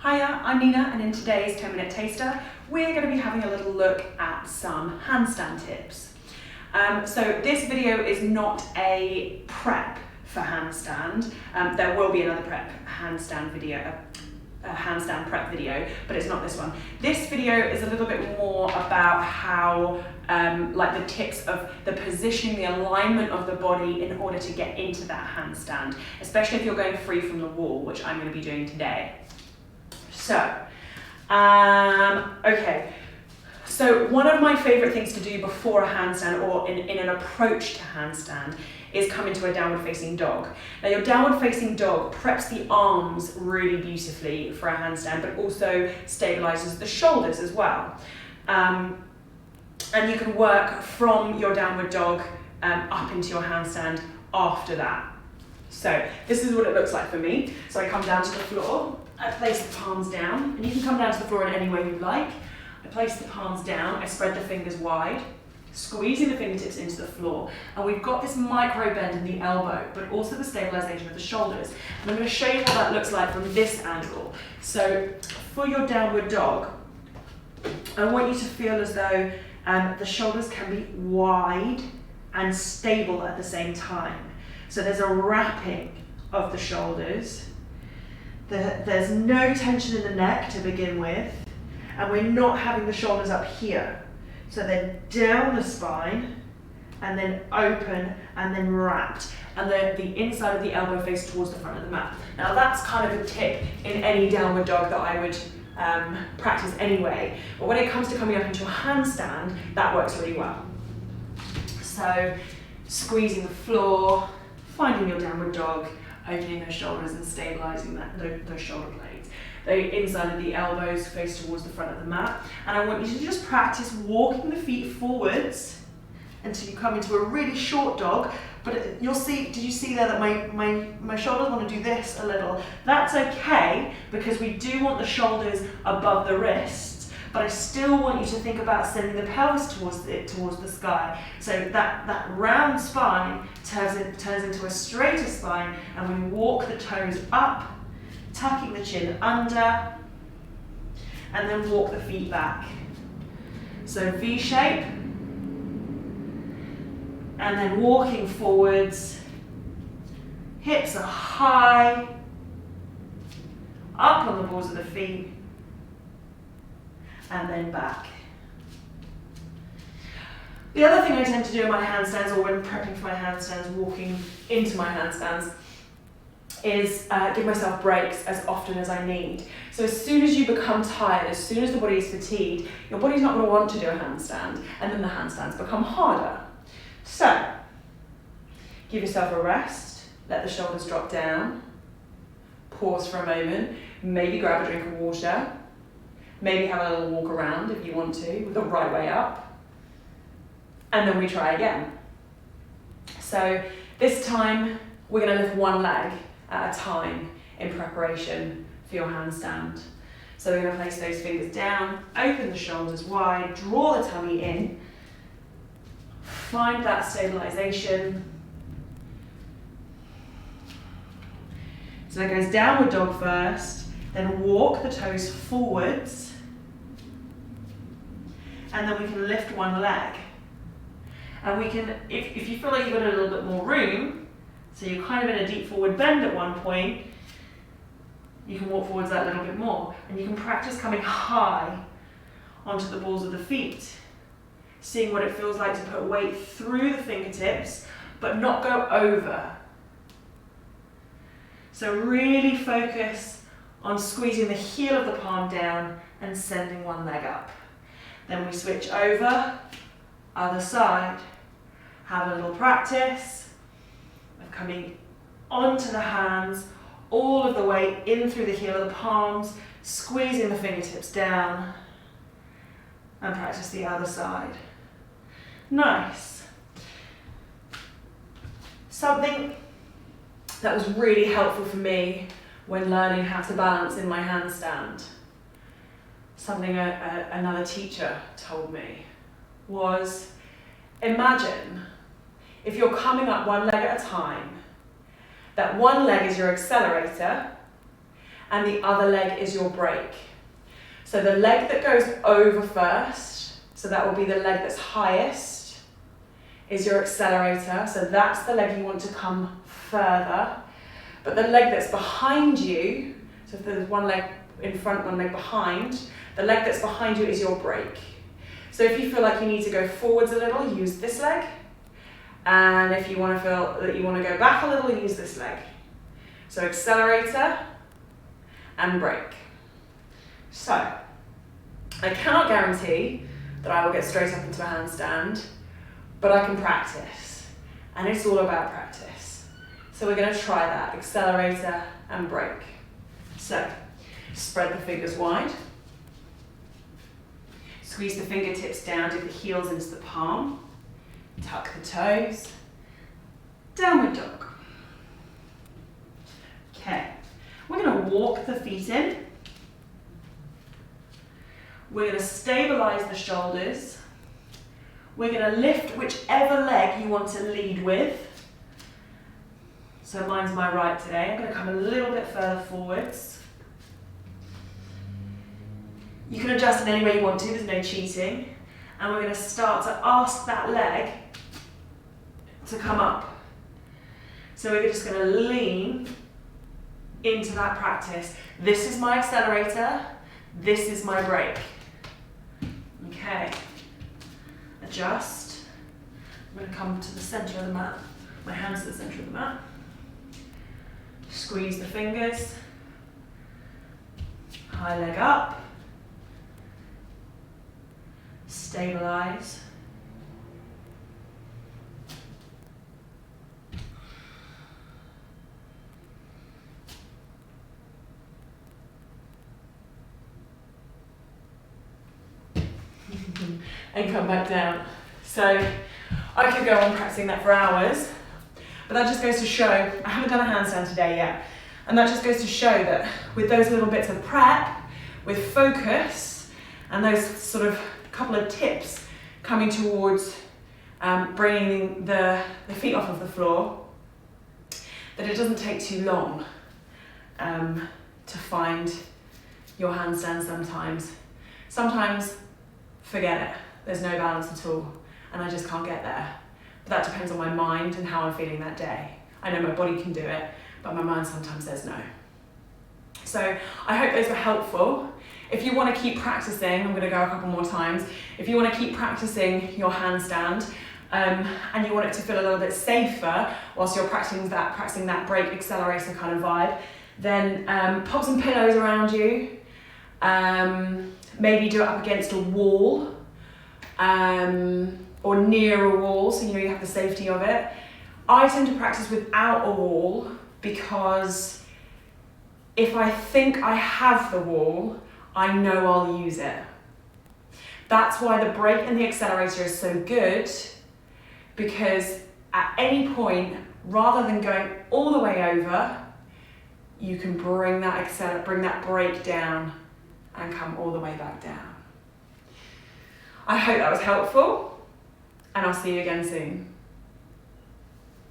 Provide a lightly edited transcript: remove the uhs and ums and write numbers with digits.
Hiya, I'm Nina, and in today's 10-minute taster, we're going to be having a little look at some handstand tips. So this video is not a prep for handstand. There will be another handstand prep video, but it's not this one. This video is a little bit more about how, like the tips of the positioning, the alignment of the body in order to get into that handstand, especially if you're going free from the wall, which I'm going to be doing today. So, okay. So one of my favorite things to do before a handstand or in an approach to handstand is come into a downward facing dog. Now your downward facing dog preps the arms really beautifully for a handstand, but also stabilizes the shoulders as well. And you can work from your downward dog up into your handstand after that. So this is what it looks like for me. So I come down to the floor, I place the palms down, and you can come down to the floor in any way you like. I place the palms down, I spread the fingers wide, squeezing the fingertips into the floor, and we've got this micro bend in the elbow, but also the stabilization of the shoulders. And I'm going to show you what that looks like from this angle. So for your downward dog, I want you to feel as though the shoulders can be wide and stable at the same time. So there's a wrapping of the shoulders. There's no tension in the neck to begin with, and we're not having the shoulders up here. So they're down the spine, and then open, and then wrapped. And the inside of the elbow face towards the front of the mat. Now that's kind of a tip in any downward dog that I would practice anyway. But when it comes to coming up into a handstand, that works really well. So squeezing the floor, finding your downward dog, opening those shoulders and stabilizing those shoulder blades. The inside of the elbows face towards the front of the mat. And I want you to just practice walking the feet forwards until you come into a really short dog. But you'll see, did you see there that my shoulders want to do this a little? That's okay, because we do want the shoulders above the wrists, but I still want you to think about sending the pelvis towards the sky. So that round spine turns into a straighter spine, and we walk the toes up, tucking the chin under, and then walk the feet back. So V shape, and then walking forwards, hips are high, up on the balls of the feet, and then back. The other thing I tend to do in my handstands, or when prepping for my handstands, walking into my handstands, is give myself breaks as often as I need. So as soon as you become tired, as soon as the body is fatigued, your body's not going to want to do a handstand, and then the handstands become harder. So, give yourself a rest, let the shoulders drop down, pause for a moment, maybe grab a drink of water, maybe have a little walk around if you want to, with the right way up, and then we try again. So this time, we're going to lift one leg at a time in preparation for your handstand. So we're going to place those fingers down, open the shoulders wide, draw the tummy in, find that stabilization. So that goes downward dog first, then walk the toes forwards, and then we can lift one leg. And we can, if you feel like you've got a little bit more room, so you're kind of in a deep forward bend at one point, you can walk forwards that little bit more. And you can practice coming high onto the balls of the feet, seeing what it feels like to put weight through the fingertips, but not go over. So really focus on squeezing the heel of the palm down and sending one leg up. Then we switch over, other side. Have a little practice of coming onto the hands, all of the way in through the heel of the palms, squeezing the fingertips down, and practice the other side. Nice. Something that was really helpful for me when learning how to balance in my handstand, something another teacher told me, was imagine if you're coming up one leg at a time, that one leg is your accelerator and the other leg is your break. So the leg that goes over first, so that will be the leg that's highest, is your accelerator. So that's the leg you want to come further. But the leg that's behind you, so if there's one leg in front, one leg behind, the leg that's behind you is your break. So if you feel like you need to go forwards a little, use this leg. And if you want to feel that you want to go back a little, use this leg. So accelerator and break. So I cannot guarantee that I will get straight up into a handstand, but I can practice. And it's all about practice. So we're going to try that, accelerator and break. So spread the fingers wide. Squeeze the fingertips down, dig the heels into the palm. Tuck the toes. Downward dog. Okay, we're going to walk the feet in. We're going to stabilize the shoulders. We're going to lift whichever leg you want to lead with. So mine's my right today. I'm going to come a little bit further forwards. You can adjust in any way you want to, there's no cheating. And we're going to start to ask that leg to come up. So we're just going to lean into that practice. This is my accelerator, this is my break. Okay, adjust. I'm going to come to the center of the mat, my hands to the center of the mat. Squeeze the fingers, high leg up, stabilize. And come back down. So I could go on practicing that for hours, but that just goes to show, I haven't done a handstand today yet, and that just goes to show that with those little bits of prep, with focus, and those sort of couple of tips coming towards bringing the feet off of the floor, that it doesn't take too long to find your handstand sometimes. Sometimes, forget it. There's no balance at all, and I just can't get there. But that depends on my mind and how I'm feeling that day. I know my body can do it, but my mind sometimes says no. So I hope those were helpful. If you want to keep practicing, I'm going to go a couple more times. If you want to keep practicing your handstand, and you want it to feel a little bit safer whilst you're practicing that break accelerator kind of vibe, then pop some pillows around you. Maybe do it up against a wall. Or near a wall, so you have the safety of it. I tend to practice without a wall because if I think I have the wall, I know I'll use it. That's why the break and the accelerator is so good, because at any point, rather than going all the way over, you can bring that break down and come all the way back down. I hope that was helpful, and I'll see you again soon.